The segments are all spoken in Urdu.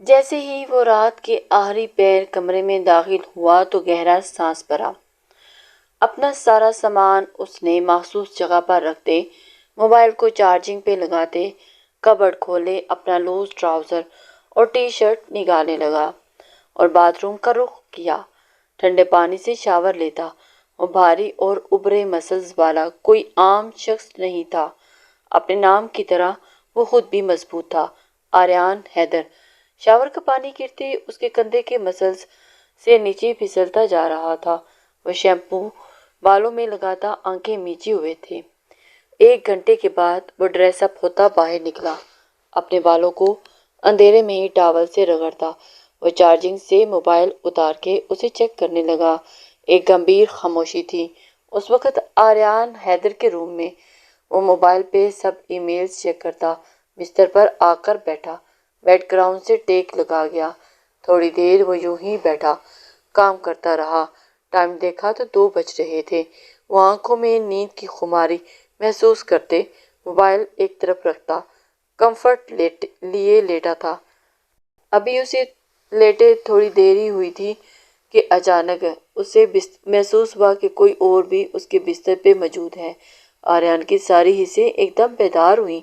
جیسے ہی وہ رات کے آخری پیر کمرے میں داخل ہوا تو گہرا سانس بھرا۔ اپنا سارا سامان اس نے مخصوص جگہ پر رکھتے، موبائل کو چارجنگ پہ لگاتے، کبرڈ کھولے، اپنا لوز ٹراؤزر اور ٹی شرٹ نکالنے لگا اور باتھ روم کا رخ کیا۔ ٹھنڈے پانی سے شاور لیتا۔ وہ بھاری اور ابھرے مسلز والا کوئی عام شخص نہیں تھا۔ اپنے نام کی طرح وہ خود بھی مضبوط تھا، آریان حیدر۔ شاور کا پانی گرتے اس کے کندھے کے مسلز سے نیچے پھسلتا جا رہا تھا۔ وہ شیمپو بالوں میں لگاتا، آنکھیں میچے ہوئے تھے۔ 1 گھنٹے کے بعد وہ ڈریس اپ ہوتا باہر نکلا، اپنے بالوں کو اندھیرے میں ہی ٹاول سے رگڑتا۔ وہ چارجنگ سے موبائل اتار کے اسے چیک کرنے لگا۔ ایک گمبھیر خاموشی تھی اس وقت آریان حیدر کے روم میں۔ وہ موبائل پہ سب ای میلز چیک کرتا، بستر پر آ کر بیٹھا، بیک گراؤنڈ سے ٹیک لگا گیا۔ تھوڑی دیر وہ یوں ہی بیٹھا، کام کرتا رہا۔ ٹائم دیکھا تو 2 بج رہے تھے۔ وہ آنکھوں میں نیند کی خماری محسوس کرتے موبائل ایک طرف رکھتا، کمفرٹ لیے لیٹا تھا۔ ابھی اسے لیٹے تھوڑی دیر ہی ہوئی تھی کہ اچانک اسے محسوس ہوا کہ کوئی اور بھی اس کے بستر پہ موجود ہے۔ آریان کی ساری حسیں ایک دم بیدار ہوئیں۔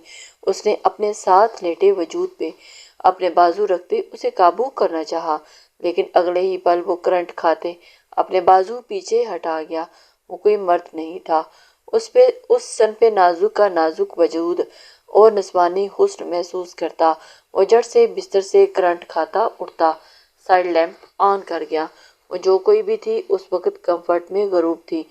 اس نے اپنے ساتھ لیٹے وجود پہ اپنے بازو رکھتے اسے قابو کرنا چاہا، لیکن اگلے ہی پل وہ کرنٹ کھاتے اپنے بازو پیچھے ہٹا گیا۔ وہ کوئی مرد نہیں تھا۔ اس سن پہ نازک کا نازک وجود اور نسوانی حسن محسوس کرتا۔ وہ جھٹ سے بستر سے کرنٹ کھاتا اٹھتا، سائیڈ لیمپ آن کر گیا۔ وہ جو کوئی بھی تھی اس وقت کمفرٹ میں غروب تھی۔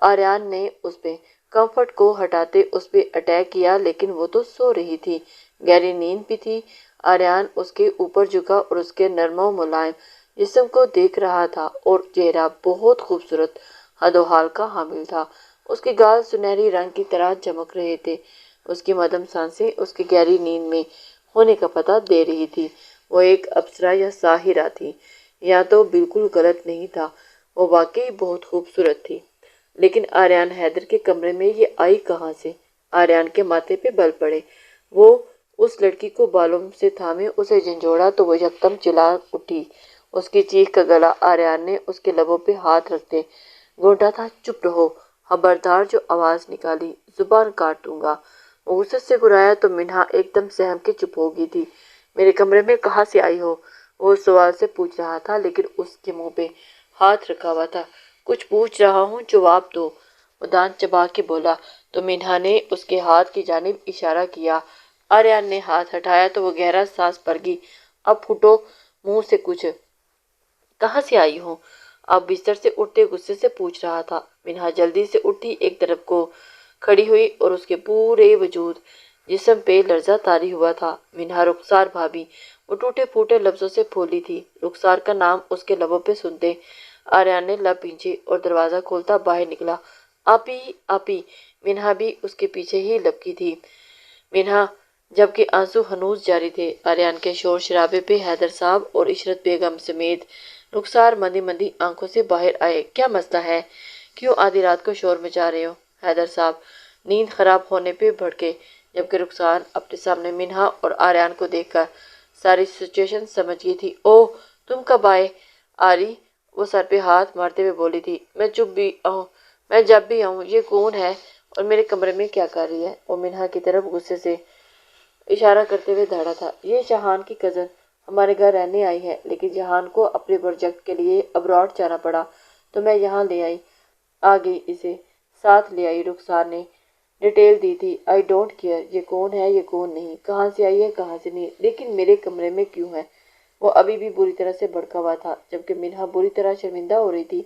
آریان نے اس پہ کمفرٹ کو ہٹاتے اس پہ اٹیک کیا، لیکن وہ تو سو رہی تھی، گہری نیند بھی تھی۔ آریان اس کے اوپر جھکا اور اس کے نرم و ملائم جسم کو دیکھ رہا تھا اور چہرہ بہت خوبصورت حد و حال کا حامل تھا۔ اس کے گال سنہری رنگ کی طرح چمک رہے تھے۔ اس کی مدھم سانسیں اس کی گہری نیند میں ہونے کا پتہ دے رہی تھی۔ وہ ایک اپسرا یا ساحرہ تھی، یا تو بالکل غلط نہیں تھا، وہ واقعی بہت خوبصورت تھی۔ لیکن آریان حیدر کے کمرے میں یہ آئی کہاں سے؟ آریان کے ماتھے پہ بل پڑے۔ وہ اس لڑکی کو بالوں سے تھامے اسے جھنجھوڑا تو وہ یکدم چلا اٹھی۔ اس کی چیخ کا گلا آریان نے اس کے لبوں پہ ہاتھ رکھتے گوندا تھا۔ چپ رہو، خبردار جو آواز نکالی زبان کاٹ دوں گا۔ وہ غصے سے گھرایا تو منہا ایک دم سہم کے چپ ہو گئی تھی۔ میرے کمرے میں کہاں سے آئی ہو؟ وہ اس سوال سے پوچھ رہا تھا، لیکن اس کے منہ پہ ہاتھ رکھا ہوا تھا۔ کچھ پوچھ رہا ہوں، جواب دو، وہ دانت چبا کے بولا تو منہا نے اس کے ہاتھ کی جانب اشارہ کیا۔ آریان نے ہاتھ ہٹایا تو وہ گہرا سانس بھر گئی۔ اب پھٹو منہ سے کچھ، کہاں سے آئی ہو؟ اب بستر سے اٹھتے غصے سے پوچھ رہا تھا۔ منہا جلدی سے اٹھی، ایک طرف کو کھڑی ہوئی اور اس کے پورے وجود جسم پہ لرزہ طاری ہوا تھا۔ منہا، رخسار بھابھی، وہ ٹوٹے پھوٹے لفظوں سے پھولی تھی۔ رخسار کا نام اس کے لبوں پہ سنتے آریان نے لب بھینچے اور دروازہ کھولتا باہر نکلا۔ آپی، آپی، منہا بھی اس کے پیچھے ہی لپکی تھی۔ منہا، جبکہ آنسو ہنوز جاری تھے۔ آریان کے شور شرابے پہ حیدر صاحب اور عشرت بیگم سمیت رخسار مندی مندی آنکھوں سے باہر آئے۔ کیا مسئلہ ہے؟ کیوں آدھی رات کو شور مچا رہے ہو؟ حیدر صاحب نیند خراب ہونے پہ بھڑکے، جبکہ رخسار اپنے سامنے منہا اور آریان کو دیکھ کر ساری سچویشن سمجھ گئی تھی۔ اوہ، تم کب آئے؟ آری، وہ سر پہ ہاتھ مارتے ہوئے بولی تھی۔ میں جب بھی آؤں، یہ کون ہے اور میرے کمرے میں کیا کر رہی ہے؟ وہ منہا کی طرف غصے سے اشارہ کرتے ہوئے دھڑا تھا۔ یہ شاہان کی کزن ہمارے گھر رہنے آئی ہے، لیکن شاہان کو اپنے پروجیکٹ کے لیے ابراڈ جانا پڑا تو میں یہاں لے آ گئی، اسے ساتھ لے آئی۔ رخسار نے ڈیٹیل دی تھی۔ آئی ڈونٹ کیئر یہ کون ہے، یہ کون نہیں، کہاں سے آئی ہے، کہاں سے نہیں، لیکن میرے کمرے میں کیوں ہے؟ وہ ابھی بھی بری طرح سے بھڑکا ہوا تھا، جبکہ منہا بری طرح شرمندہ ہو رہی تھی۔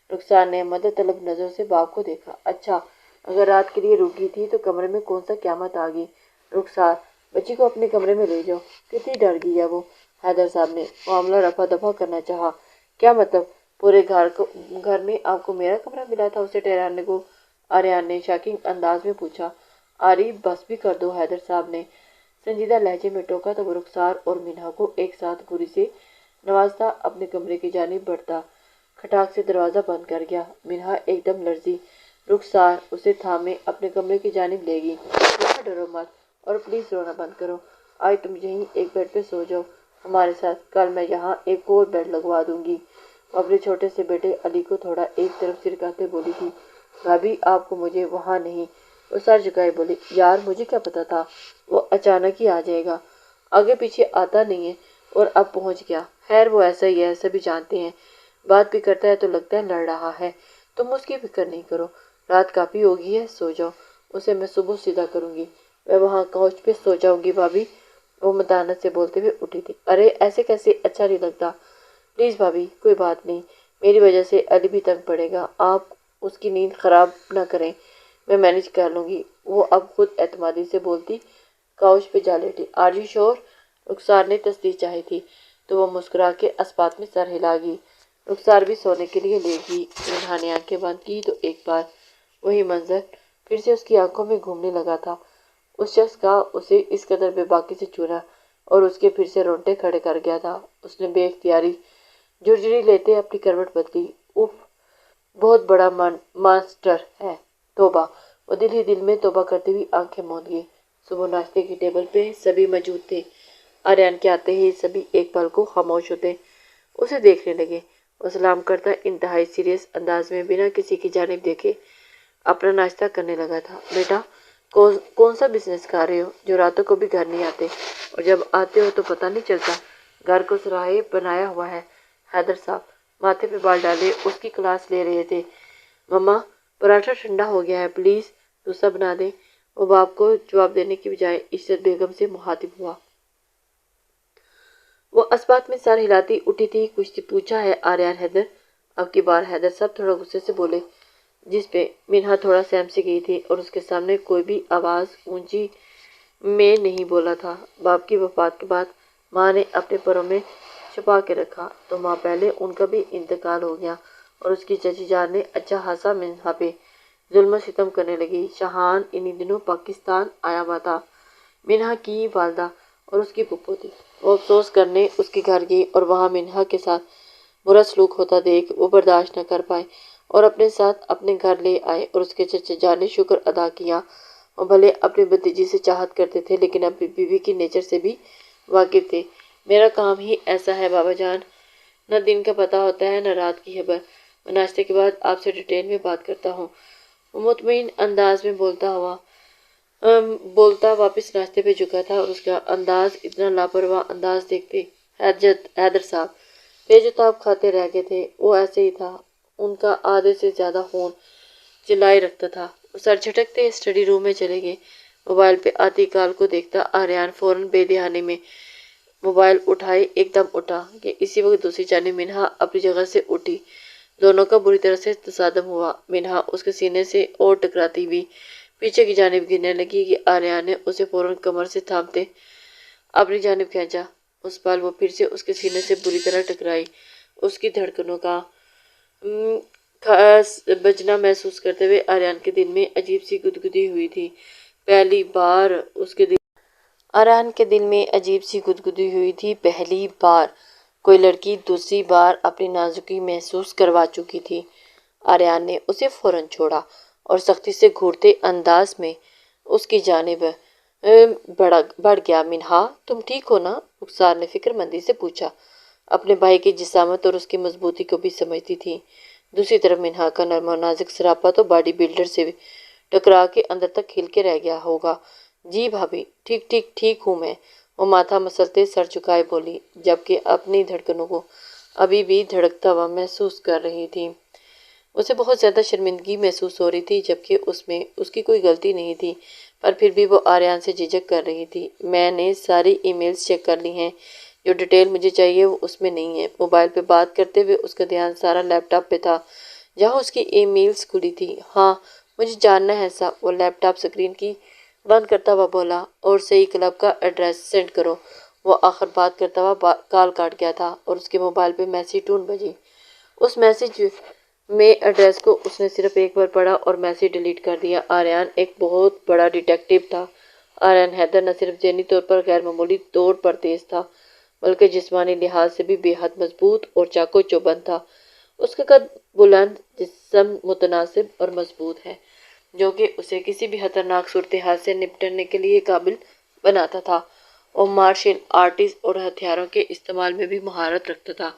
رخسار نے مدد طلب نظر سے باپ کو دیکھا۔ اچھا، اگر رات کے لیے رک گئی تھی تو کمرے میں کون سا قیامت آ گئی؟ رخسار، بچی کو اپنے کمرے میں لے جاؤ۔ کتنی ڈر گئی ہے وہ؟ حیدر صاحب نے معاملہ رفع دفع کرنا چاہا۔ کیا مطلب؟ پورے گھر میں آپ کو میرا کمرہ ملا تھا اسے ٹھہرانے کو؟ آریان نے شاکنگ انداز میں پوچھا۔ آری، بس بھی کر دو، حیدر صاحب نے سنجیدہ لہجے میں ٹوکا تو وہ رخسار اور منہا کو ایک ساتھ گوری سے نوازتا اپنے کمرے کی جانب بڑھتا کھٹاک سے دروازہ بند کر گیا۔ منہا ایک دم لرزی۔ رخسار اسے تھامے اپنے کمرے کی جانب لے گئی۔ ذرا ڈرو مت اور پلیز رونا بند کرو۔ آئی، تم یہیں ایک بیڈ پہ سو جاؤ، ہمارے ساتھ، کل میں یہاں ایک اور بیڈ لگوا دوں گی۔ اپنے چھوٹے سے بیٹے علی کو تھوڑا ایک طرف سرکاتے بولی تھی، بھابھی آپ کو مجھے وہاں نہیں۔ وہ سر جھکائے بولی، یار مجھے کیا پتا تھا وہ اچانک ہی آ جائے گا، آگے پیچھے آتا نہیں ہے اور اب پہنچ گیا۔ خیر وہ ایسا ہی ہے، سبھی جانتے ہیں، بات بھی کرتا ہے تو لگتا ہے لڑ رہا ہے۔ تم اس کی فکر نہیں کرو، رات کافی ہو گئی ہے، سو جاؤ، اسے میں صبح سیدھا کروں گی، میں وہاں کوچ پہ سو جاؤں گی بھابھی۔ وہ متانت سے بولتے ہوئے اٹھی تھی۔ ارے ایسے کیسے، اچھا نہیں لگتا، پلیز بھابھی، کوئی بات نہیں، میری وجہ سے علی بھی تنگ پڑے گا، آپ اس کی نیند خراب نہ کریں، میں مینج کر لوں گی۔ وہ اب خود اعتمادی سے بولتی کاؤچ پہ جا لیٹی۔ آر یو شور؟ رخسار نے تصدیق چاہی تھی تو وہ مسکرا کے اسبات میں سر ہلا گئی۔ رخسار بھی سونے کے لیے لیٹ گئی۔ منہا نے آنکھیں بند کی تو ایک بار وہی منظر پھر سے اس کی آنکھوں میں گھومنے لگا تھا۔ اس شخص کا اسے اس قدر بے باکی سے چھونا اور اس کے پھر سے رونگٹے کھڑے کر گیا تھا۔ اس نے بے اختیاری جھرجھری لیتے اپنی کروٹ بدلی۔ اف، بہت بڑا مانسٹر ہے، توبہ۔ وہ دل ہی دل میں توبہ کرتے ہوئے آنکھیں موند گئی۔ صبح ناشتے کی ٹیبل پہ سبھی موجود تھے۔ آریان کے آتے ہی سبھی ایک پل کو خاموش ہوتے اسے دیکھنے لگے۔ وہ سلام کرتا انتہائی سیریس انداز میں بنا کسی کی جانب دیکھے اپنا ناشتہ کرنے لگا تھا۔ بیٹا کون سا بزنس کر رہے ہو جو راتوں کو بھی گھر نہیں آتے، اور جب آتے ہو تو پتہ نہیں چلتا؟ گھر کو سراہے بنایا ہوا ہے۔ حیدر صاحب ماتھے پہ بال ڈالے اس کی کلاس لے رہے تھے۔ مما پراٹھا ٹھنڈا ہو گیا ہے، پلیز دوسرا بنا دیں۔ وہ باپ کو جواب دینے کی بجائے عشرت بیگم سے مخاطب ہوا۔ وہ اسبات میں سر ہلاتی اٹھی تھی۔ کچھ پوچھا ہے آریان حیدر؟ اب کی بار حیدر صاحب تھوڑا غصے سے بولے، جس پہ منہا تھوڑا سہم سی گئی تھی اور اس کے سامنے کوئی بھی آواز اونچی میں نہیں بولا تھا۔ باپ کی وفات کے بعد ماں نے اپنے پروں میں چھپا کے رکھا تو ماہ پہلے ان کا بھی انتقال ہو گیا اور اس کی چچی جان نے اچھا خاصا منہا پہ ظلم و ستم کرنے لگی۔ شاہان انہی دنوں پاکستان آیا ہوا تھا۔ منہا کی والدہ اور اس کی پھپھو تھی۔ وہ افسوس کرنے اس کے گھر گئی اور وہاں منہا کے ساتھ برا سلوک ہوتا دیکھ وہ برداشت نہ کر پائے اور اپنے ساتھ اپنے گھر لے آئے اور اس کے چچا جان نے شکر ادا کیا۔ وہ بھلے اپنی بھتیجی سے چاہت کرتے تھے لیکن اپنی بیوی کی نیچر سے بھی واقف تھے۔ میرا کام ہی ایسا ہے بابا جان، نہ دن کا پتہ ہوتا ہے نہ رات کی خبر۔ میں ناشتے کے بعد آپ سے ڈیٹیل میں بات کرتا ہوں۔ وہ مطمئن انداز میں بولتا واپس ناشتے پہ جھکا تھا اور اس کا انداز اتنا لاپرواہ انداز دیکھتے حیدر صاحب بےجتاب کھاتے رہ گئے تھے۔ وہ ایسے ہی تھا، ان کا آدھے سے زیادہ خون چلائے رکھتا تھا۔ وہ سر جھٹکتے اسٹڈی روم میں چلے گئے۔ موبائل پہ آتی کال کو دیکھتا آریان فوراً بے دہانی میں موبائل اٹھائے ایک دم اٹھا کہ اسی وقت دوسری جانب منہا اپنی جگہ سے اٹھی۔ دونوں کا بری طرح سے تصادم ہوا۔ منہا اس کے سینے سے اور ٹکراتی ہوئی پیچھے کی جانب گرنے لگی کہ آریان نے اسے فوراً کمر سے تھامتے اپنی جانب کھینچا۔ اس پل وہ پھر سے اس کے سینے سے بری طرح ٹکرائی۔ اس کی دھڑکنوں کا بجنا محسوس کرتے ہوئے آریان کے دل میں عجیب سی گدگدی ہوئی تھی۔ پہلی بار کوئی لڑکی دوسری بار اپنی نازکی محسوس کروا چکی تھی۔ آریان نے اسے فوراً چھوڑا اور سختی سے گھورتے انداز میں اس کی جانب بڑھ گیا۔ منہا تم ٹھیک ہو نا؟ رخسار نے فکر مندی سے پوچھا۔ اپنے بھائی کی جسامت اور اس کی مضبوطی کو بھی سمجھتی تھی۔ دوسری طرف منہا کا نرم و نازک سراپا تو باڈی بلڈر سے ٹکرا کے اندر تک کھل کے رہ گیا ہوگا۔ جی بھابھی، ٹھیک ہوں میں، وہ ماتھا مسلتے سر جھکائے بولی، جبکہ اپنی دھڑکنوں کو ابھی بھی دھڑکتا ہوا محسوس کر رہی تھی۔ اسے بہت زیادہ شرمندگی محسوس ہو رہی تھی جبکہ اس میں اس کی کوئی غلطی نہیں تھی، پر پھر بھی وہ آریان سے جھجک کر رہی تھی۔ میں نے ساری ای میلز چیک کر لی ہیں، جو ڈیٹیل مجھے چاہیے وہ اس میں نہیں ہے۔ موبائل پہ بات کرتے ہوئے اس کا دھیان سارا لیپ ٹاپ پہ تھا جہاں اس کی ای میلز کھلی تھی۔ ہاں مجھے جاننا ہے صاحب، وہ لیپ ٹاپ اسکرین کی بند کرتا ہوا بولا، اور صحیح کلب کا ایڈریس سینڈ کرو۔ وہ آخر بات کرتا ہوا کال کاٹ گیا تھا اور اس کے موبائل پہ میسیج ٹون بجی۔ اس میسیج میں ایڈریس کو اس نے صرف ایک بار پڑھا اور میسیج ڈیلیٹ کر دیا۔ آریان ایک بہت بڑا ڈیٹیکٹیو تھا۔ آریان حیدر نہ صرف ذہنی طور پر غیر معمولی طور پر تیز تھا بلکہ جسمانی لحاظ سے بھی بے حد مضبوط اور چاقو چوبند تھا۔ اس کا قد بلند، جسم متناسب اور مضبوط ہے جو کہ اسے کسی بھی خطرناک صورتحال سے نپٹنے کے لیے قابل بناتا تھا۔ اور مارشل آرٹس اور ہتھیاروں کے استعمال میں بھی مہارت رکھتا تھا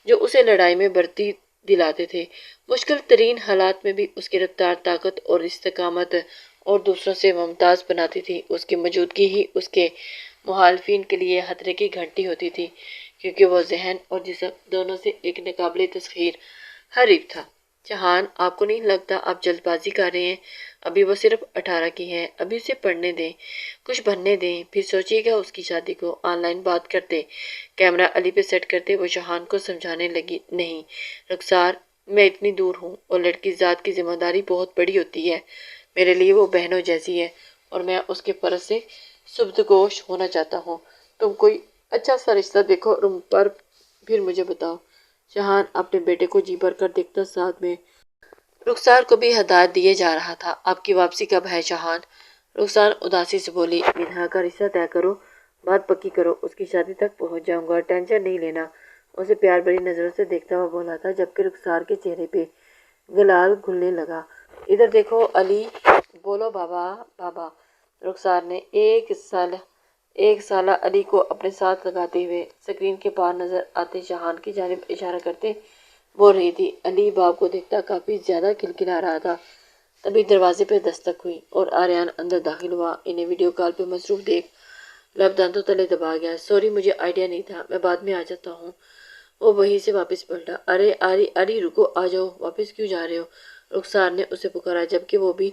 جو اسے لڑائی میں برتی دلاتے تھے۔ مشکل ترین حالات میں بھی اس کی رفتار، طاقت اور استقامت اور دوسروں سے ممتاز بناتی تھی۔ اس کی موجودگی ہی اس کے مخالفین کے لیے خطرے کی گھنٹی ہوتی تھی، کیونکہ وہ ذہن اور جسم دونوں سے ایک ناقابل تسخیر حریف تھا۔ جہان، آپ کو نہیں لگتا آپ جلد بازی کر رہے ہیں؟ ابھی وہ صرف 18 کی ہے، ابھی اسے پڑھنے دیں، کچھ بننے دیں، پھر سوچیے گا اس کی شادی کو۔ آن لائن بات کرتے کیمرہ علی پہ سیٹ کرتے وہ جہان کو سمجھانے لگی، نہیں رخسار، میں اتنی دور ہوں اور لڑکی ذات کی ذمہ داری بہت بڑی ہوتی ہے۔ میرے لیے وہ بہنوں جیسی ہے اور میں اس کے فرض سے سبکدوش ہونا چاہتا ہوں۔ تم کوئی اچھا سا رشتہ دیکھو اور پر پھر مجھے بتاؤ۔ جہان اپنے بیٹے کو جی بھر کر دیکھتا، ساتھ میں رخسار کو بھی ہدایت دیے جا رہا تھا۔ آپ کی واپسی کب ہے جہان؟ رخسار اداسی سے بولی، منہا کا رشتہ طے کرو، بات پکی کرو، اس کی شادی تک پہنچ جاؤں گا، ٹینشن نہیں لینا۔ اسے پیار بھری نظروں سے دیکھتا ہوا بولا تھا، جبکہ رخسار کے چہرے پہ گلال گھلنے لگا۔ ادھر دیکھو علی، بولو بابا بابا۔ رخسار نے ایک سالہ علی کو اپنے ساتھ لگاتے ہوئے اسکرین کے پار نظر آتے جہان کی جانب اشارہ کرتے بول رہی تھی۔ علی باپ کو دیکھتا کافی زیادہ کھلکھلا رہا تھا۔ تبھی دروازے پہ دستک ہوئی اور آریان اندر داخل ہوا۔ انہیں ویڈیو کال پہ مصروف دیکھ لب دانتوں تلے دبا گیا۔ سوری، مجھے آئیڈیا نہیں تھا، میں بعد میں آ جاتا ہوں۔ وہ وہیں سے واپس پلٹا۔ ارے علی رکو، آ جاؤ، واپس کیوں جا رہے ہو؟ رخسار نے اسے پکارا، جبکہ وہ بھی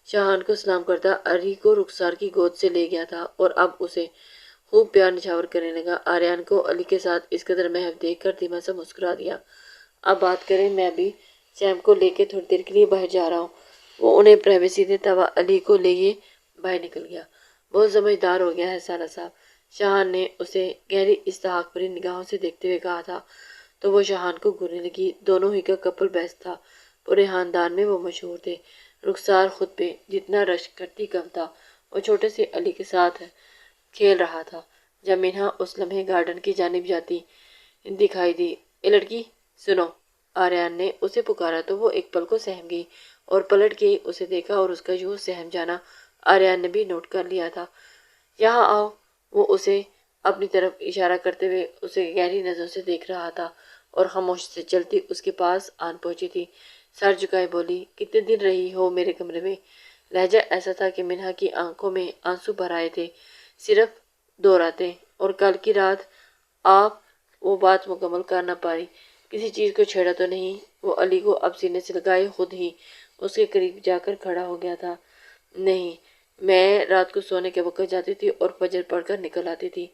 جہان کو سلام کرتا علی کو رخسار کی گود سے لے گیا تھا اور اب اسے خوب پیار نچھاور کرنے لگا۔ آریان کو علی کے ساتھ اس قدر محو دیکھ کر دھیما سا مسکرا دیا۔ اب بات کریں، میں بھی سیم کو لے کے تھوڑی دیر کے لیے باہر جا رہا ہوں۔ وہ انہیں پرائیویسی دیتا ہوا علی کو لیے باہر نکل گیا۔ بہت سمجھدار ہو گیا ہے سالہ صاحب، جہان نے اسے گہری استحقاق بھری نگاہوں سے دیکھتے ہوئے کہا تھا تو وہ جہان کو گھورنے لگی۔ دونوں ہی کا کپل بیسٹ تھا، پورے خاندان میں وہ مشہور تھے۔ رخسار خود پہ جتنا رشک کرتی کم تھا، وہ چھوٹے سے علی کے ساتھ کھیل رہا تھا جب منہا اس لمحے گارڈن کی جانب جاتی دکھائی دی۔ اے لڑکی سنو، آریان نے اسے پکارا تو وہ ایک پل کو سہم گئی اور پلٹ کے اسے دیکھا اور اس کا یوں سہم جانا آریان نے بھی نوٹ کر لیا تھا۔ یہاں آؤ، وہ اسے اپنی طرف اشارہ کرتے ہوئے اسے گہری نظروں سے دیکھ رہا تھا اور خاموشی سے چلتی اس کے پاس آن پہنچی تھی۔ سر جھکائے بولی، کتنے دن رہی ہو میرے کمرے میں؟ لہجہ ایسا تھا کہ منہا کی آنکھوں میں آنسو بھر آئے تھے، صرف 2 راتیں اور کل کی رات۔ آپ، وہ بات مکمل کر نہ پاری۔ کسی چیز کو چھیڑا تو نہیں؟ وہ علی کو اب سینے سے لگائے خود ہی اس کے قریب جا کر کھڑا ہو گیا تھا۔ نہیں، میں رات کو سونے کے وقت جاتی تھی اور فجر پڑھ کر نکل آتی تھی۔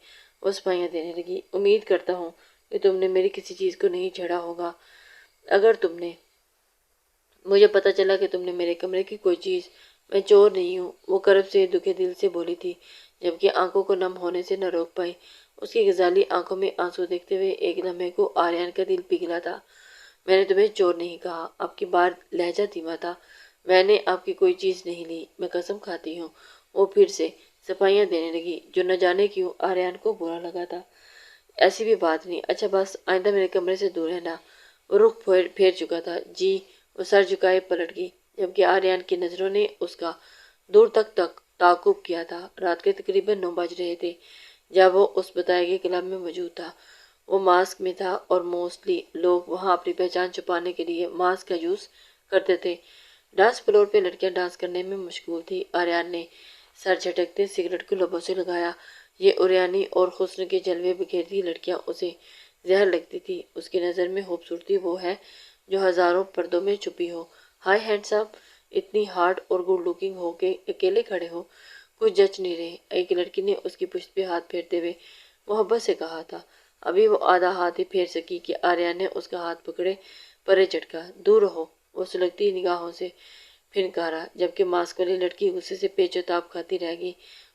وہ صفائیاں دینے لگی۔ امید کرتا ہوں کہ تم نے میری کسی چیز کو نہیں چھیڑا ہوگا۔ اگر تم نے مجھے پتا چلا کہ تم نے میرے کمرے کی کوئی چیز، میں چور نہیں ہوں، وہ کرب سے دکھے دل سے بولی تھی، جبکہ آنکھوں کو نم ہونے سے نہ روک پائی۔ اس کی غزالی آنکھوں میں آنسو دیکھتے ہوئے ایک لمحے کو آریان کا دل پگھلا تھا۔ میں نے تمہیں چور نہیں کہا، آپ کی بار لہجہ دھیما تھا۔ میں نے آپ کی کوئی چیز نہیں لی، میں قسم کھاتی ہوں۔ وہ پھر سے صفائیاں دینے لگی، جو نہ جانے کیوں آریان کو برا لگا تھا۔ ایسی بھی بات نہیں، اچھا بس آئندہ میرے کمرے سے دور رہنا۔ وہ رخ پھیر چکا تھا۔ جی، وہ سر جھکائے پلٹ گئی، جبکہ آریان کی نظروں نے اس کا دور تک تعاقب کیا تھا۔ رات کے تقریباً 9 بج رہے تھے جب وہ اس بتائے گئے کلب میں موجود تھا۔ وہ ماسک میں تھا اور موسٹلی لوگ وہاں اپنی پہچان چھپانے کے لیے ماسک کا یوز کرتے تھے۔ ڈانس فلور پہ لڑکیاں ڈانس کرنے میں مشغول تھی۔ آریان نے سر جھٹکتے سگریٹ کو لبوں سے لگایا۔ یہ اوریانی اور حسن کے جلوے بکھیرتی لڑکیاں اسے زہر لگتی تھی۔ اس کی نظر میں خوبصورتی وہ ہے جو ہزاروں پردوں میں چھپی ہو۔ ہائی ہینڈسم، اتنی ہارڈ اور گڈ لکنگ ہو کے اکیلے کھڑے ہو، کچھ جچ نہیں رہے۔ ایک لڑکی نے اس کی پشت پہ ہاتھ پھیرتے ہوئے محبت سے کہا تھا۔ ابھی وہ آدھا ہاتھ ہی پھیر سکی کہ آریان نے اس کا ہاتھ پکڑے پرے جھٹکا۔ دور رہو، وہ سلگتی نگاہوں سے پھنکارا، جبکہ ماسک والی لڑکی غصے سے پیچ و تاب کھاتی رہ گئی۔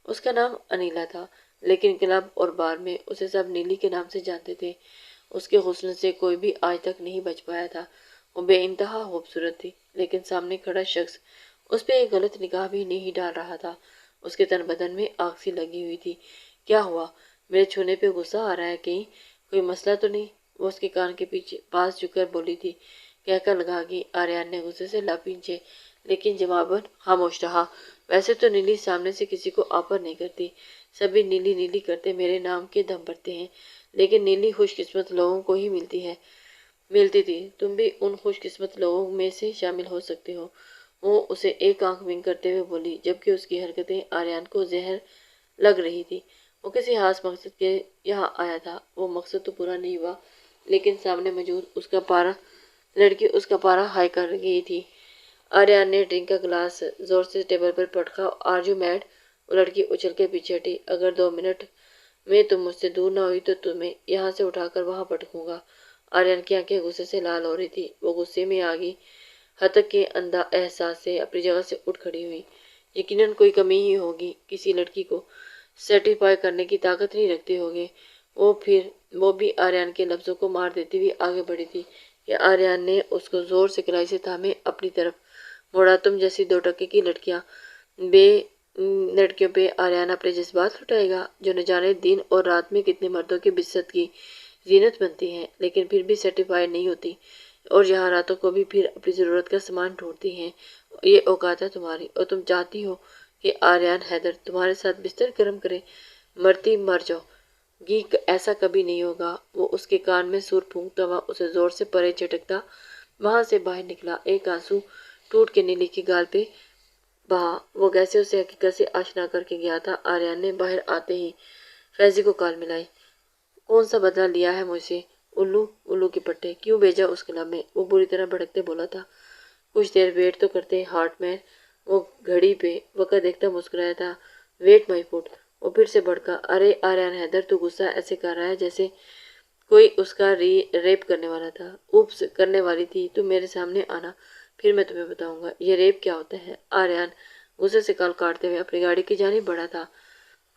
اس کا نام انیلا تھا، لیکن کلب اور بار میں اسے سب نیلی کے نام سے جانتے تھے۔ اس کے حسن سے کوئی بھی آج تک نہیں بچ پایا تھا۔ وہ بے انتہا خوبصورت تھی، لیکن سامنے کھڑا شخص اس پہ ایک غلط نگاہ بھی نہیں ڈال رہا تھا۔ اس کے تن بدن میں آگ سی لگی ہوئی تھی۔ کیا ہوا؟ میرے چھونے پہ غصہ آ رہا ہے؟ کہیں کوئی مسئلہ تو نہیں؟ وہ اس کے کان کے پاس جھک کر بولی تھی۔ کہہ کر لگا گئی۔ آریان نے غصے سے لب پینچھے، لیکن جواباً خاموش رہا۔ ویسے تو نیلی سامنے سے کسی کو آفر نہیں کرتی، سبھی نیلی نیلی کرتے میرے نام کے دم بھرتے ہیں، لیکن نیلی خوش قسمت لوگوں کو ہی ملتی تھی۔ تم بھی ان خوش قسمت لوگوں میں سے شامل ہو سکتے ہو۔ وہ اسے ایک آنکھ ونک کرتے ہوئے بولی، جبکہ اس کی حرکتیں آریان کو زہر لگ رہی تھی۔ وہ کسی خاص مقصد کے یہاں آیا تھا۔ وہ مقصد تو پورا نہیں ہوا، لیکن سامنے موجود لڑکی اس کا پارا ہائی کر گئی تھی۔ آریان نے ڈرنک کا گلاس زور سے ٹیبل پر پٹکا۔ آرجو میڈ؟ وہ لڑکی اچھل کے پیچھے ہٹی۔ اگر 2 منٹ میں تم مجھ سے دور نہ ہوئی تو تمہیں یہاں سے اٹھا کر وہاں پٹکوں گا۔ آریان کی آنکھیں غصے سے لال ہو رہی تھی۔ وہ غصے میں آ گئی، ہتک کے احساس سے اپنی جگہ سے اٹھ کھڑی ہوئی۔ یقیناً کوئی کمی ہی ہوگی، کسی لڑکی کو سیٹسفائی کرنے کی طاقت نہیں رکھتے ہوگے۔ وہ بھی آریان کے لفظوں کو مار دیتی ہوئی آگے بڑھی تھی کہ آریان نے اس کو زور سے کلائی سے تھامے اپنی طرف موڑا۔ تم جیسی 2 ٹکے کی لڑکیوں پہ آریان اپنے جذبات لٹائے گا، جو نہ جانے دن اور رات میں کتنے مردوں کے بست کی زینت بنتی ہیں، لیکن پھر بھی سیٹسفائی نہیں ہوتی، اور یہاں راتوں کو بھی پھر اپنی ضرورت کا سامان ڈھونڈتی ہیں۔ یہ اوقات ہے تمہاری، اور تم چاہتی ہو کہ آریان حیدر تمہارے ساتھ بستر گرم کرے؟ مرتی مر جاؤ گی، ایسا کبھی نہیں ہوگا۔ وہ اس کے کان میں سور پھونکتا ہوا اسے زور سے پرے جھٹکتا وہاں سے باہر نکلا۔ ایک آنسو ٹوٹ کے نیلی کی گال پہ بہا۔ وہ کیسے اسے حقیقت سے آشنا کر کے گیا تھا۔ آریان نے باہر آتے ہی فیضی کو کال ملائی۔ کون سا بدلہ لیا ہے مجھ سے؟ الو کے پٹے کیوں بھیجا اس کلب میں؟ وہ بری طرح بھڑکتے بولا تھا۔ کچھ دیر ویٹ تو کرتے ہارٹ مین۔ وہ گھڑی پہ وقت دیکھتا مسکرایا تھا۔ ویٹ مائی فوڈ۔ وہ پھر سے بھڑکا۔ ارے آریان حیدر، تو غصہ ایسے کر رہا ہے جیسے کوئی اس کا ریپ کرنے والا تھا۔ اوپس، کرنے والی تھی۔ تم میرے سامنے آنا، پھر میں تمہیں بتاؤں گا یہ ریپ کیا ہوتا ہے۔ آریان غصے سے کال کاٹتے ہوئے اپنی گاڑی کی جانب بڑھا تھا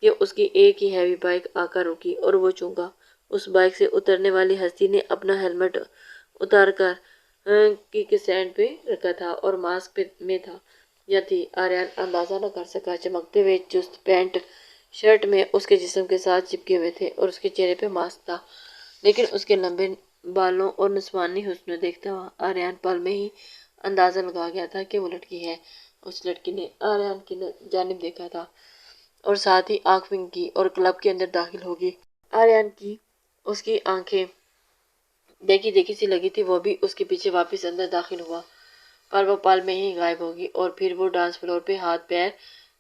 کہ اس کی ایک ہی ہیوی بائک آ کر رکی اور وہ چونکا۔ اس بائک سے اترنے والی ہستی نے اپنا ہیلمٹ اتار کر کک اسٹینڈ پہ رکھا تھا اور ماسک میں تھا یا تھی، آریان اندازہ نہ کر سکا۔ چمکتے ہوئے چست پینٹ شرٹ میں اس کے جسم کے ساتھ چپکے ہوئے تھے اور اس کے چہرے پہ ماسک تھا، لیکن اس کے لمبے بالوں اور نسوانی حسن دیکھتا ہوا آریان پل میں ہی اندازہ لگا گیا تھا کہ وہ لڑکی ہے۔ اس لڑکی نے آریان کی جانب دیکھا تھا اور ساتھ ہی آنکھ ونک کی اور کلب کے اندر داخل ہوگی۔ آریان کی اس کی آنکھیں دیکھی دیکھی سی لگی تھی۔ وہ بھی اس کے پیچھے واپس اندر داخل ہوا، پر وہ پل میں ہی غائب ہوگی اور پھر وہ ڈانس فلور پہ ہاتھ پیر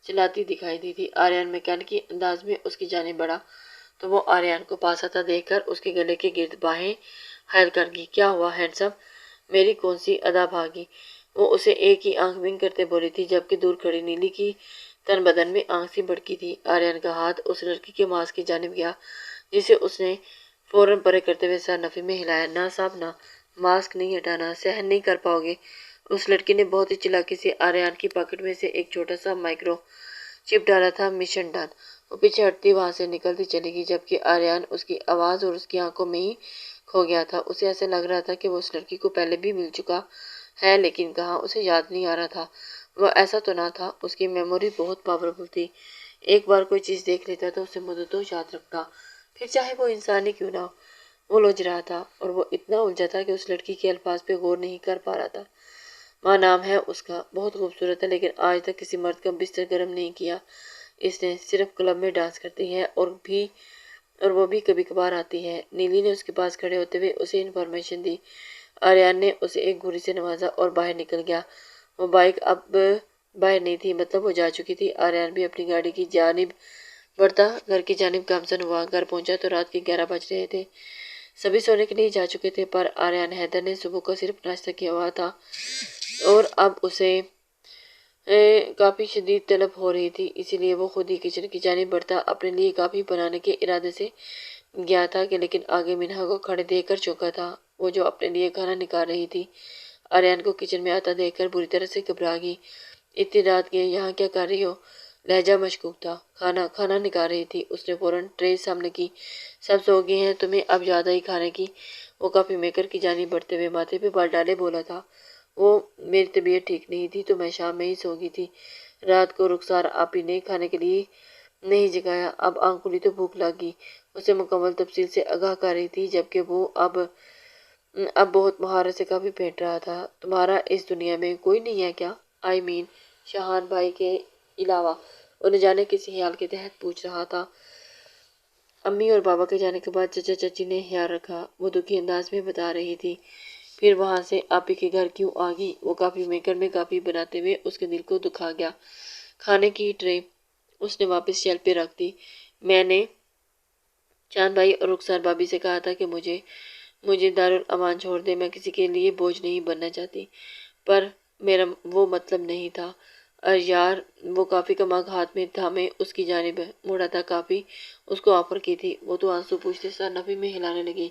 چلاتی دکھائی دی تھی۔ آریان میکینکی انداز میں اس کی جانب بڑھا تو وہ آریان کو پاس آتا دیکھ کر اس کے گلے کے گرد باہیں حائل کر گئی۔ کیا ہوا ہینڈسم؟ میری کون سی ادا بھاگی؟ وہ اسے ایک ہی آنکھ ونک کرتے بولی تھی، جبکہ دور کھڑی نیلی کی تن بدن میں آنکھ سی بھڑکی تھی۔ آریان کا ہاتھ اس لڑکی کے ماسک کی جانب گیا، جسے اس نے فوراً پرے کرتے ہوئے سر نفی میں ہلایا۔ نہ صاحب نہ، ماسک نہیں ہٹانا، سہن نہیں کر پاؤ گے۔ اس لڑکی نے بہت ہی چالاکی سے آریان کی پاکٹ میں سے ایک چھوٹا سا مائکرو چپ ڈالا تھا۔ Mission done. وہ پیچھے ہٹتی وہاں سے نکلتی چلی گئی، جبکہ آریان اس کی آواز اور اس کی آنکھوں میں ہی کھو گیا تھا۔ اسے ایسا لگ رہا تھا کہ وہ اس لڑکی کو پہلے بھی مل چکا ہے، لیکن کہاں، اسے یاد نہیں آ رہا تھا۔ وہ ایسا تو نہ تھا، اس کی میموری بہت پاورفل تھی۔ ایک بار کوئی چیز دیکھ لیتا تو اسے مدتوں یاد رکھتا، پھر چاہے وہ انسان ہی کیوں نہ ہو۔ وہ الجھ رہا تھا اور وہ اتنا الجھا تھا کہ اس لڑکی کے الفاظ پہ غور نہیں کر پا رہا تھا۔ ماں نام ہے اس کا، بہت خوبصورت ہے، لیکن آج تک کسی مرد کا بستر گرم نہیں کیا اس نے، صرف کلب میں ڈانس کرتی ہے اور وہ بھی کبھی کبھار آتی ہے۔ نیلی نے اس کے پاس کھڑے ہوتے ہوئے اسے انفارمیشن دی۔ آریان نے اسے ایک گھوری سے نوازا اور باہر نکل گیا۔ وہ بائک اب باہر نہیں تھی، مطلب وہ جا چکی تھی۔ آریان بھی اپنی گاڑی کی جانب بڑھتا گھر کی جانب گامزن ہوا۔ گھر پہنچا تو رات کے 11 بج رہے تھے۔ سبھی سونے کے لیے جا چکے تھے، پر آریان حیدر نے صبح کا صرف ناشتہ کیا ہوا تھا اور اب اسے کافی شدید طلب ہو رہی تھی، اسی لیے وہ خود ہی کچن کی جانب بڑھتا اپنے لیے کافی بنانے کے ارادے سے گیا تھا کہ لیکن آگے منہا کو کھڑے دیکھ کر چونکا تھا، وہ جو اپنے لیے کھانا نکال رہی تھی۔ آریان کو کچن میں آتا دیکھ کر بری طرح سے گھبرا گئی۔ اتنی رات کے یہاں کیا کر رہی ہو؟ لہجہ مشکوک تھا۔ کھانا نکال رہی تھی۔ اس نے فوراً ٹرے سامنے کی۔ سب سو گئے ہیں، تمہیں اب زیادہ ہی کھانے کی؟ وہ کافی میکر کی جانب بڑھتے ہوئے ماتھے پہ بال ڈالے بولا تھا۔ وہ میری طبیعت ٹھیک نہیں تھی تو میں شام میں ہی سو گئی تھی۔ رات کو رخسار آپی نے کھانے کے لیے نہیں جگایا، اب آنکھ کھلی تو بھوک لگ گئی۔ اسے مکمل تفصیل سے آگاہ کر رہی تھی، جبکہ وہ اب بہت مہارت سے کافی پھینٹ رہا تھا۔ تمہارا اس دنیا میں کوئی نہیں ہے کیا؟ شاہان بھائی کے علاوہ؟ اور نہ جانے کسی خیال کے تحت پوچھ رہا تھا۔ امی اور بابا کے جانے کے بعد چچا چچی نے خیال رکھا، وہ دکھی انداز میں بتا رہی تھی۔ پھر وہاں سے آپی کے گھر کیوں آ گئی؟ وہ کافی میکر میں کافی بناتے ہوئے اس کے دل کو دکھا گیا۔ کھانے کی ٹرے اس نے واپس شیلف پہ رکھ دی۔ میں نے چاند بھائی اور رخسار بھابھی سے کہا تھا کہ مجھے دارالامان چھوڑ دے، میں کسی کے لیے بوجھ نہیں بننا چاہتی، پر میرا وہ مطلب نہیں تھا۔ یار، وہ کافی کا مگ ہاتھ میں تھامے اس کی جانب مڑا تھا۔ کافی اس کو آفر کی تھی۔ وہ تو آنسو پوچھتے سر نفی میں ہلانے لگی۔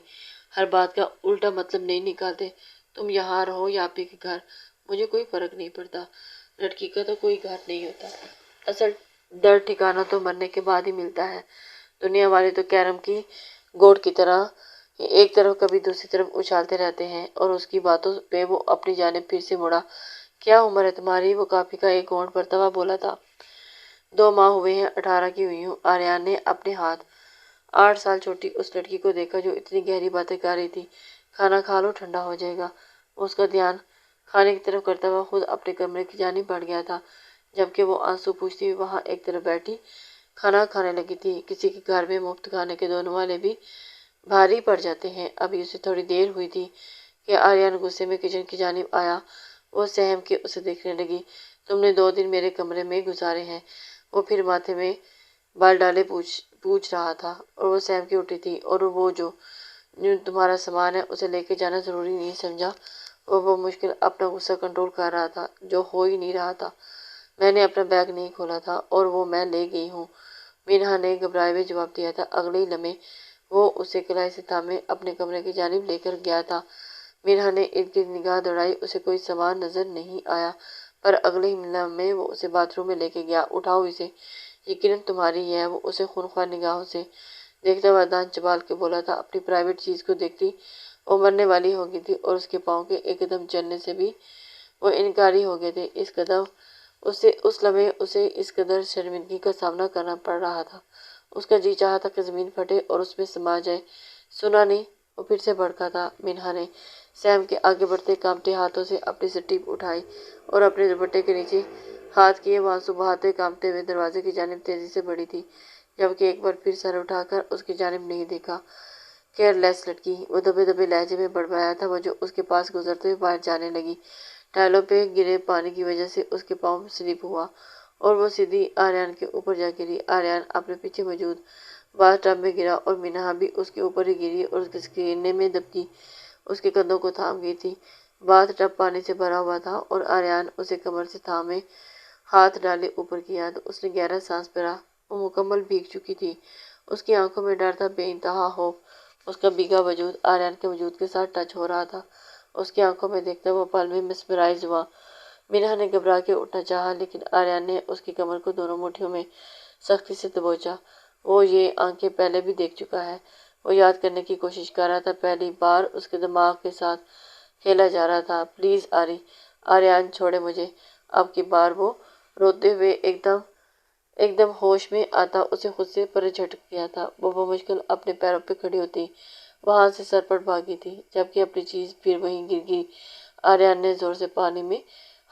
ہر بات کا الٹا مطلب نہیں نکالتے، تم یہاں رہو یا آپی کے گھر، مجھے کوئی فرق نہیں پڑتا۔ لڑکی کا تو کوئی گھر نہیں ہوتا، اصل در ٹھکانہ تو مرنے کے بعد ہی ملتا ہے۔ دنیا والے تو کیرم کی گوٹ کی طرح ایک طرف کبھی دوسری طرف اچھالتے رہتے ہیں، اور اس کی باتوں پہ وہ اپنی جانب پھر سے مڑا۔ کیا عمر ہے تمہاری؟ وہ کافی کا ایک گھونٹ بھرتا ہوا بولا تھا۔ 2 ماہ ہوئے ہیں، 18 کی ہوئی ہوں۔ آریان نے اپنے ہاتھ 8 سال چھوٹی اس لڑکی کو دیکھا جو اتنی گہری باتیں کر رہی تھی۔ کھانا کھا لو، ٹھنڈا ہو جائے گا۔ اس کا دھیان کھانے کی طرف کرتا ہوا خود اپنے کمرے کی جانب بڑھ گیا تھا، جبکہ وہ آنسو پوچھتی ہوئی وہاں ایک طرف بیٹھی کھانا کھانے لگی تھی۔ کسی کے گھر میں مفت کھانے کے دونوں والے بھی بھاری پڑ جاتے ہیں۔ ابھی اسے تھوڑی دیر ہوئی تھی کہ آریان غصے میں کچن کی جانب آیا۔ وہ سہم کے اسے دیکھنے لگی۔ تم نے 2 دن میرے کمرے میں گزارے ہیں۔ وہ پھر ماتھے میں بال ڈالے پوچھ رہا تھا، اور وہ سہم کے اٹھی تھی۔ اور وہ جو تمہارا سامان ہے اسے لے کے جانا ضروری نہیں سمجھا؟ وہ مشکل اپنا غصہ کنٹرول کر رہا تھا، جو ہو ہی نہیں رہا تھا۔ میں نے اپنا بیگ نہیں کھولا تھا، اور وہ میں لے گئی ہوں، مینہا نے گھبرائے ہوئے جواب دیا تھا۔ اگلے ہی لمحے وہ اسے کلائی سے تھامے اپنے کمرے کی جانب لے کر گیا تھا۔ مینہا نے ارد گرد نگاہ دوڑائی، اسے کوئی سامان نظر نہیں آیا، پر اگلے ہی لمحے وہ اسے باتھ روم میں لے کے گیا۔ اٹھاؤ اسے، یقیناً تمہاری ہی ہے۔ وہ اسے خونخوار نگاہوں سے دیکھتا ہوا دانت چبا کے بولا تھا۔ اپنی پرائیویٹ چیز کو دیکھتی وہ مرنے والی ہو گئی تھی، اور اس کے پاؤں کے ایک قدم چلنے سے بھی وہ انکاری ہو گئے تھے۔ اس لمحے اسے اس قدر شرمندگی کا سامنا کرنا پڑ رہا تھا، اس کا جی چاہا تھا کہ زمین پھٹے اور اس میں سما جائے۔ سنا نہیں؟ وہ پھر سے بھڑکا تھا۔ مینہا نے سیم کے آگے بڑھتے کانپتے ہاتھوں سے اپنی سٹی اٹھائی اور اپنے دوپٹے کے نیچے ہاتھ کیے، وہ آنسو بہاتے کانپتے ہوئے دروازے کی جانب تیزی سے بڑھی تھی، جبکہ ایک بار پھر سر اٹھا کر اس کی جانب نہیں دیکھا۔ کیئر لیس لڑکی، وہ دبے دبے لہجے میں بڑبڑایا تھا، وہ جو اس کے پاس گزرتے ہوئے باہر جانے لگی۔ ٹائلوں پہ گرے پانی کی وجہ سے اس کے پاؤں سلپ ہوا اور وہ سیدھی آریان کے اوپر جا گری۔ آریان اپنے پیچھے موجود باتھ ٹب میں گرا، اور مینہا بھی اس کے اوپر ہی گری اور اس کے گرنے میں دبکی اس کے کندھوں کو تھام گئی تھی۔ باتھ ٹب پانی سے بھرا ہوا تھا، اور آریان اسے کمر سے تھامے ہاتھ ڈالے اوپر کیا تو اس نے گہرا سانس بھرا۔ وہ مکمل بھیگ چکی تھی، اس کی آنکھوں میں ڈر تھا، بے انتہا خوف۔ اس کا بھیگا وجود آریان کے وجود کے ساتھ ٹچ ہو رہا تھا۔ اس کی آنکھوں میں دیکھتا وہ پل میں مسمرائز ہوا۔ مینہا نے گھبرا کے اٹھنا چاہا، لیکن آریان نے اس کی کمر کو دونوں مٹھیوں میں سختی سے دبوچا۔ وہ یہ آنکھیں پہلے بھی دیکھ چکا ہے۔ وہ یاد کرنے کی کوشش کر رہا تھا، پہلی بار اس کے دماغ کے ساتھ کھیلا جا رہا تھا۔ پلیز آریان چھوڑے مجھے۔ اب کی بار وہ روتے ہوئے ایک دم ہوش میں آتا اسے خود سے پرے جھٹک گیا تھا۔ وہ مشکل اپنے پیروں پہ کھڑی ہوتی وہاں سے سرپٹ بھاگی تھی، جبکہ اپنی چیز پھر وہیں گر گئی۔ آریان نے زور سے پانی میں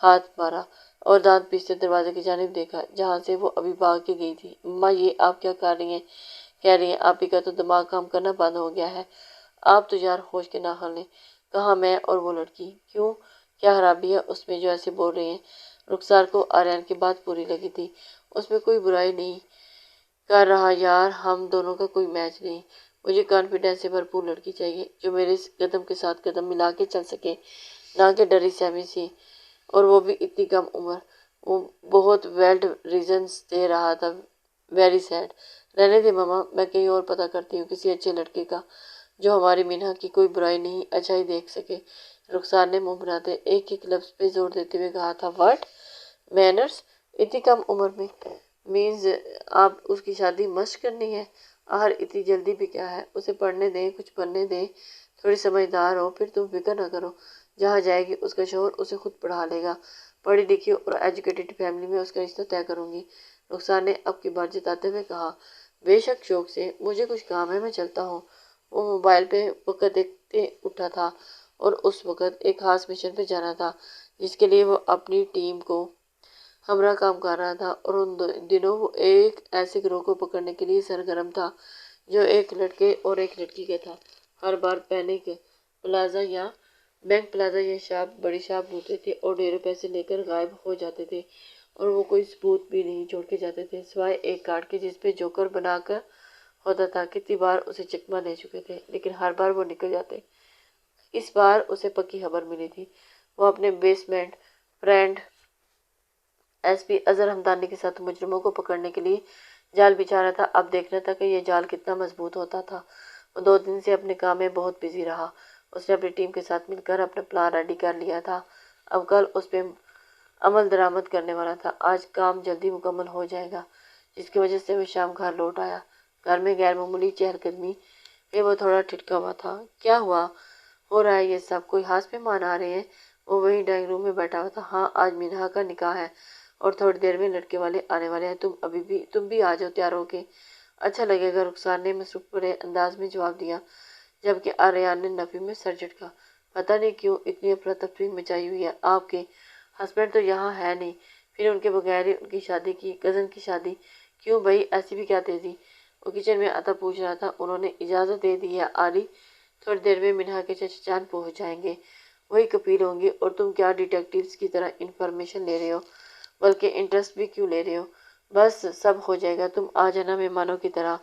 ہاتھ مارا اور دانت پیستے دروازے کی جانب دیکھا، جہاں سے وہ ابھی بھاگ کے گئی تھی۔ اماں، یہ آپ کیا کہہ رہی ہیں؟ آپ ہی کا تو دماغ کام کرنا بند ہو گیا ہے۔ آپ تو یار ہوش کے ناخن لیں۔ کہاں میں اور وہ لڑکی؟ کیوں؟ کیا خرابی ہے اس میں جو ایسے بول رہے ہیں؟ رخسار کو آریان کی بات پوری لگی تھی۔ اس میں کوئی برائی نہیں کر رہا یار، ہم دونوں کا کوئی میچ نہیں۔ مجھے کانفیڈنس سے بھرپور لڑکی چاہیے، جو میرے قدم کے ساتھ قدم ملا کے چل سکے، نہ کہ ڈری سہمی سی، اور وہ بھی اتنی کم عمر۔ وہ بہت ویلڈ ریزنز دے رہا تھا۔ Very sad. رہنے دے ماما، میں کہیں اور پتہ کرتی ہوں کسی اچھے لڑکے کا، جو ہماری مینہا کی کوئی برائی نہیں اچھائی دیکھ سکے۔ رخسار نے منہ بناتے ایک ایک لفظ پہ زور دیتے ہوئے کہا تھا۔ واٹ؟ مینرز؟ اتنی کم عمر میں؟ مینز آپ اس کی شادی مشق کرنی ہے؟ آخر اتنی جلدی بھی کیا ہے؟ اسے پڑھنے دیں، کچھ بننے دیں، تھوڑی سمجھدار ہو، پھر تم فکر نہ کرو۔ جہاں جائے گی اس کا شوہر اسے خود پڑھا لے گا۔ پڑھی لکھی اور ایجوکیٹڈ فیملی میں اس کا رشتہ طے کروں گی، رخسار نے اب کی بات جتاتے ہوئے کہا۔ بے شک شوق سے۔ مجھے کچھ کام ہے، میں چلتا ہوں۔ وہ موبائل پہ وقت دیکھتے اٹھا تھا، اور اس وقت ایک خاص مشن پہ جانا تھا، جس کے لیے وہ اپنی ٹیم کو ہمراہ کام کر رہا تھا اور ان دنوں وہ ایک ایسے گروہ کو پکڑنے کے لیے سرگرم تھا جو ایک لڑکے اور ایک لڑکی کا تھا۔ ہر بار بینک پلازا یا بڑی شاپ ڈھونڈتے تھے اور ڈھیروں پیسے لے کر غائب ہو جاتے تھے اور وہ کوئی ثبوت بھی نہیں چھوڑ کے جاتے تھے سوائے ایک کارڈ کے جس پہ جوکر بنا کر ہوتا تھا۔ کتنی بار اسے چکمہ دے چکے تھے لیکن ہر بار وہ نکل جاتے۔ اس بار اسے پکی خبر ملی تھی۔ وہ اپنے basement friend S P Azhar Hamdani کے ساتھ مجرموں کو پکڑنے کے لیے جال بچھا رہا تھا۔ اب دیکھنا تھا کہ یہ جال کتنا مضبوط ہوتا تھا۔ وہ 2 دن سے اپنے کام میں بہت بزی رہا۔ اس نے اپنی ٹیم کے ساتھ مل کر اپنا پلان ریڈی کر لیا تھا۔ اب کل اس پہ عمل درآمد کرنے والا تھا۔ آج کام جلدی مکمل ہو جائے گا، جس کی وجہ سے وہ شام گھر لوٹ آیا۔ گھر میں غیر معمولی چہل قدمی پہ وہ تھوڑا ٹھٹکا ہوا تھا۔ کیا ہو رہا ہے یہ سب؟ کوئی خاص مہمان آ رہے ہیں؟ وہ وہیں ڈرائنگ روم میں بیٹھا ہوا تھا۔ ہاں، آج مینہا کا نکاح ہے اور تھوڑی دیر میں لڑکے والے آنے والے ہیں۔ تم بھی آ جاؤ تیار ہو کے۔ اچھا لگے گا، رخسار نے مصروف بھرے انداز میں جواب دیا، جبکہ آریان نے نفی میں سر جھٹکا۔ پتہ نہیں کیوں اتنی افراتفری مچائی ہوئی ہے۔ آپ کے ہسبینڈ تو یہاں ہے نہیں، پھر ان کے بغیر ہی ان کی شادی کی، کزن کی شادی؟ کیوں بھائی، ایسی بھی کیا تیزی؟ وہ کچن میں عطا پوچھ رہا تھا۔ انہوں نے اجازت دے دی ہے آری، تھوڑی دیر میں مینہا کے چچا جان پہنچ جائیں گے، وہی کفیل ہوں گے۔ اور تم کیا ڈیٹیکٹیوز کی طرح انفارمیشن لے رہے ہو؟ بلکہ انٹرسٹ بھی کیوں لے رہے ہو؟ بس سب ہو جائے گا، تم آ جانا مہمانوں کی طرح۔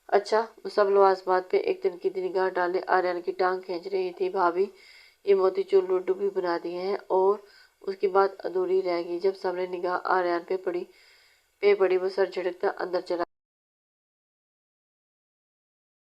اچھا، وہ سب لوازمات پہ ایک تنقیدی نگاہ ڈالے آریان کی ٹانگ کھینچ رہی تھی۔ بھابھی، یہ موتی چور لڈو بھی بنا دیے ہیں۔ اور اس کی بات ادھوری رہ گئی جب سامنے نگاہ آریان پہ پڑی وہ سر جھٹکتا اندر چلا